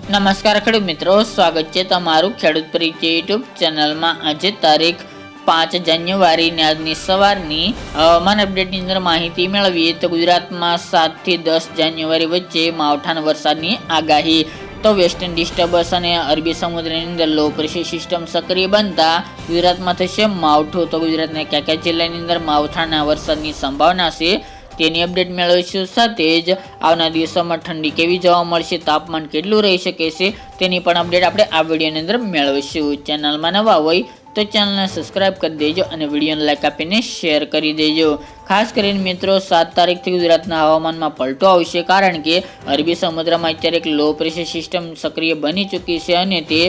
નમસ્કાર ખેડૂત મિત્રો, સ્વાગત છે તમારું ખેડૂત પરિચય યુટ્યુબ ચેનલમાં। આજે તારીખ 5 જાન્યુઆરીની આજની સવારની હવામાન અપડેટની અંદર માહિતી મેળવીએ તો ગુજરાતમાં 7 થી 10 જાન્યુઆરી વચ્ચે માવઠાના વરસાદની આગાહી। તો વેસ્ટર્ન ડિસ્ટર્બન્સ અને અરબી સમુદ્રની અંદર લો પ્રેશર સિસ્ટમ સક્રિય બનતા ગુજરાતમાં થશે માવઠું। તો ગુજરાતના કયા જિલ્લાની અંદર માવઠાના વરસાદની સંભાવના છે તેની અપડેટ મેળવીશું। સાથે જ આવનાર દિવસોમાં ઠંડી કેવી જોવા મળશે, તાપમાન કેટલું રહી શકે છે તેની પણ અપડેટ આપણે આ વિડીયોની અંદર મેળવીશું। ચેનલમાં નવા હોય તો ચેનલને સબસ્ક્રાઇબ કરી દેજો અને વિડીયોને લાઈક આપીને શેર કરી દેજો। ખાસ કરીને મિત્રો 7 તારીખથી ગુજરાતના હવામાનમાં પલટો આવશે, કારણ કે અરબી સમુદ્રમાં અત્યારે એક લો પ્રેશર સિસ્ટમ સક્રિય બની ચૂકી છે અને તે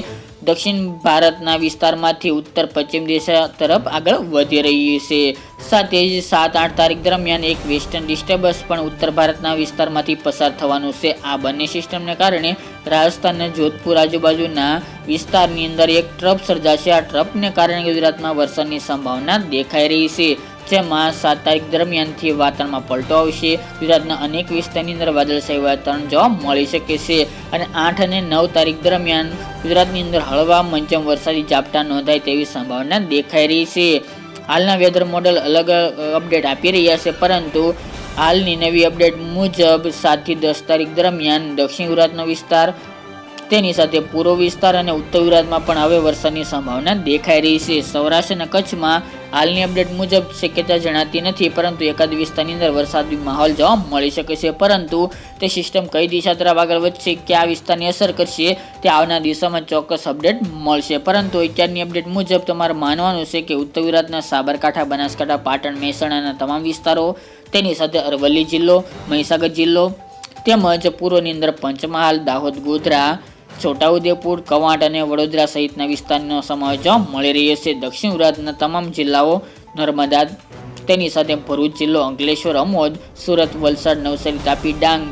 દક્ષિણ ભારતના વિસ્તારમાંથી ઉત્તર પશ્ચિમ દિશા તરફ આગળ વધી રહી છે। સાથે જ 7-8 તારીખ દરમિયાન એક વેસ્ટર્ન ડિસ્ટર્બન્સ પણ ઉત્તર ભારતના વિસ્તારમાંથી પસાર થવાનું છે। આ બંને સિસ્ટમને કારણે રાજસ્થાન અને જોધપુર આજુબાજુના વિસ્તારની અંદર એક ટ્રફ સર્જાશે। આ ટ્રફને કારણે ગુજરાતમાં વરસાદની સંભાવના દેખાઈ રહી છે, જેમાં 7 તારીખ દરમિયાનથી વાતાવરણમાં પલટો આવશે। ગુજરાતના અનેક વિસ્તારની અંદર વાદળછાયું વાતાવરણ જોવા મળી શકે છે અને 8 અને 9 તારીખ દરમિયાન ગુજરાતની અંદર હળવા મધ્યમ વરસાદી ઝાપટા નોંધાય તેવી સંભાવના દેખાઈ રહી છે। હાલના વેધર મોડેલ અલગ અપડેટ આપી રહ્યા છે, પરંતુ હાલની નવી અપડેટ મુજબ 7 થી 10 તારીખ દરમિયાન દક્ષિણ ગુજરાતનો વિસ્તાર, તેની સાથે પૂર્વ વિસ્તાર અને ઉત્તર ગુજરાતમાં પણ હવે વરસાદની સંભાવના દેખાઈ રહી છે। સૌરાષ્ટ્ર અને કચ્છમાં હાલની અપડેટ મુજબ શક્યતા જણાતી નથી, પરંતુ એકાદ વિસ્તારની અંદર વરસાદી માહોલ જોવા મળી શકે છે। પરંતુ તે સિસ્ટમ કઈ દિશા તરફ આગળ વધશે, કયા વિસ્તારની અસર કરશે, તે આવનાર દિવસોમાં ચોક્કસ અપડેટ મળશે। પરંતુ અત્યારની અપડેટ મુજબ તમારે માનવાનું છે કે ઉત્તર ગુજરાતના સાબરકાંઠા, બનાસકાંઠા, પાટણ, મહેસાણાના તમામ વિસ્તારો, તેની સાથે અરવલ્લી જિલ્લો, મહીસાગર જિલ્લો તેમજ પૂર્વની અંદર પંચમહાલ, દાહોદ, ગોધરા, છોટાઉદેપુર, કવાંટ અને વડોદરા સહિતના વિસ્તારનો સમાવેશ જોવા મળી રહ્યો છે। દક્ષિણ ગુજરાતના તમામ જિલ્લાઓ, નર્મદા, તેની સાથે ભરૂચ જિલ્લો, અંકલેશ્વર, અમોદ, સુરત, વલસાડ, નવસારી, તાપી, ડાંગ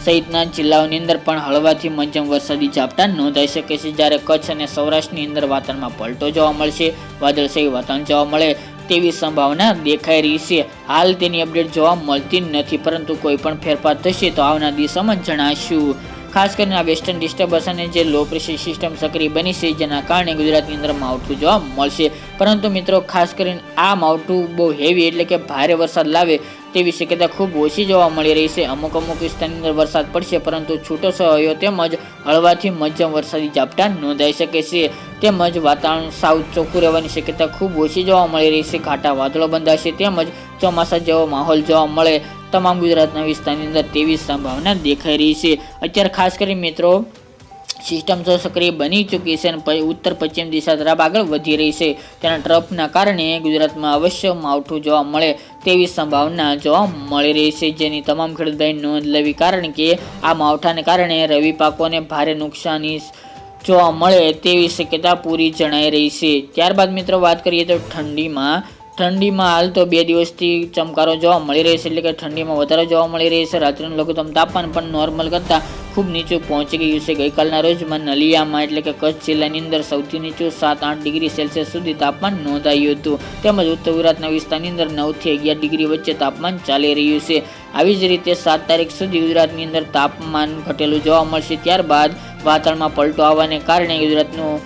સહિતના જિલ્લાઓની અંદર પણ હળવાથી મધ્યમ વરસાદી ઝાપટા નોંધાઈ શકે છે। જ્યારે કચ્છ અને સૌરાષ્ટ્રની અંદર વાતાવરણમાં પલટો જોવા મળશે, વાદળછાયું વાતાવરણ જોવા મળે તેવી સંભાવના દેખાઈ રહી છે। હાલ તેની અપડેટ જોવા મળતી નથી, પરંતુ કોઈ પણ ફેરફાર થશે તો આવનાર દિવસોમાં જણાવીશું। ખાસ કરીને આ વેસ્ટર્ન ડિસ્ટર્બન્સ અને જે લો પ્રેશર સિસ્ટમ સક્રિય બની છે, જેના કારણે ગુજરાતની અંદર માવઠું જોવા મળશે। પરંતુ મિત્રો ખાસ કરીને આ માવઠું બહુ હેવી એટલે કે ભારે વરસાદ લાવે તેવી શક્યતા ખૂબ ઓછી જોવા મળી રહી છે। અમુક વિસ્તારની અંદર વરસાદ પડશે, પરંતુ છૂટો છવાયો તેમજ હળવાથી મધ્યમ વરસાદી ઝાપટા નોંધાઈ શકે છે। તેમજ વાતાવરણ સાવ ચોખ્ખું રહેવાની શક્યતા ખૂબ ઓછી જોવા મળી રહી છે। ઘાટા વાદળો બંધાશે તેમજ ચોમાસા જેવો માહોલ જોવા મળે તમામ ગુજરાતના વિસ્તારની અંદર તેવી સંભાવના દેખાઈ રહી છે। અત્યારે ખાસ કરી મિત્રો સિસ્ટમ તો સક્રિય બની ચૂકી છે અને ઉત્તર પશ્ચિમ દિશા તરફ આગળ વધી રહી છે। તેના ટ્રફના કારણે ગુજરાતમાં અવશ્ય માવઠું જોવા મળે તેવી સંભાવના જોવા મળી રહી છે, જેની તમામ ખેડૂતોએ નોંધ લેવી, કારણ કે આ માવઠાને કારણે રવિ પાકોને ભારે નુકસાની જોવા મળે તેવી શક્યતા પૂરી જણાઈ રહી છે। ત્યારબાદ મિત્રો વાત કરીએ તો ઠંડીમાં હાલ તો 2 દિવસથી ચમકારો જોવા મળી રહી છે, એટલે કે ઠંડીમાં વધારો જોવા મળી રહી છે। રાત્રિનું લઘુત્તમ તાપમાન પણ નોર્મલ કરતાં ખૂબ નીચું પહોંચી ગયું છે। ગઈકાલના રોજમાં નલિયામાં એટલે કે કચ્છ જિલ્લાની અંદર સૌથી નીચું 7-8 ડિગ્રી સેલ્સિયસ સુધી તાપમાન નોંધાયું હતું, તેમજ ઉત્તર ગુજરાતના વિસ્તારની અંદર 9 થી 11 ડિગ્રી વચ્ચે તાપમાન ચાલી રહ્યું છે। આવી જ રીતે 7 તારીખ સુધી ગુજરાતની અંદર તાપમાન ઘટેલું જોવા મળશે। ત્યારબાદ વાતાવરણમાં પલટો આવવાને કારણે ગુજરાતનું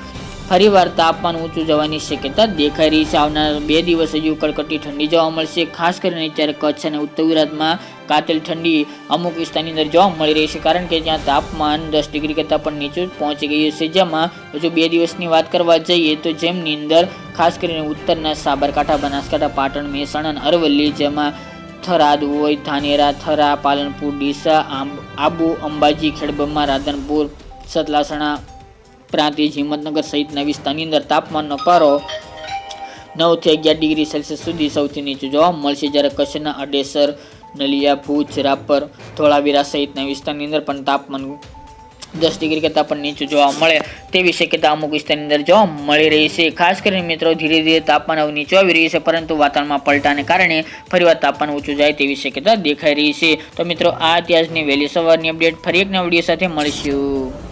ફરીવાર તાપમાન ઊંચું જવાની શક્યતા દેખાઈ રહી છે। આવનાર 2 દિવસ હજુ કડકડતી ઠંડી જોવા મળશે। ખાસ કરીને અત્યારે કચ્છ અને ઉત્તર ગુજરાતમાં કાતિલ ઠંડી અમુક વિસ્તારની અંદર જોવા મળી રહી છે, કારણ કે ત્યાં તાપમાન 10 ડિગ્રી કરતાં પણ નીચું પહોંચી ગયું છે। જેમાં હજુ 2 દિવસની વાત કરવા જઈએ તો જેમની અંદર ખાસ કરીને ઉત્તરના સાબરકાંઠા, બનાસકાંઠા, પાટણ, મહેસાણા અને અરવલ્લી, જેમાં થરાદ હોય, ધાનેરા, થરા, પાલનપુર, ડીસા, આબુ, અંબાજી, ખેડબ્રહ્મા, રાધનપુર, સતલાસણા, પ્રાંતિજ, હિંમતનગર સહિતના વિસ્તારની અંદર તાપમાનનો પારો 9 થી 11 ડિગ્રી સેલ્સિયસ સુધી સૌથી નીચું જોવા મળશે। જ્યારે કચ્છના અડેસર, નલિયા, ભુજ, રાપર, ધોળાવીરા સહિતના વિસ્તારની અંદર પણ તાપમાન 10 ડિગ્રી કરતાં પણ નીચું જોવા મળે તેવી શક્યતા અમુક વિસ્તારની અંદર જોવા મળી રહી છે। ખાસ કરીને મિત્રો ધીરે ધીરે તાપમાન હવે નીચું આવી રહ્યું છે, પરંતુ વાતાવરણમાં પલટાને કારણે ફરીવાર તાપમાન ઊંચું જાય તેવી શક્યતા દેખાઈ રહી છે। તો મિત્રો આ ત્યાંની વહેલી સવારની અપડેટ, ફરી એક નવા વિડીયો સાથે મળીશું।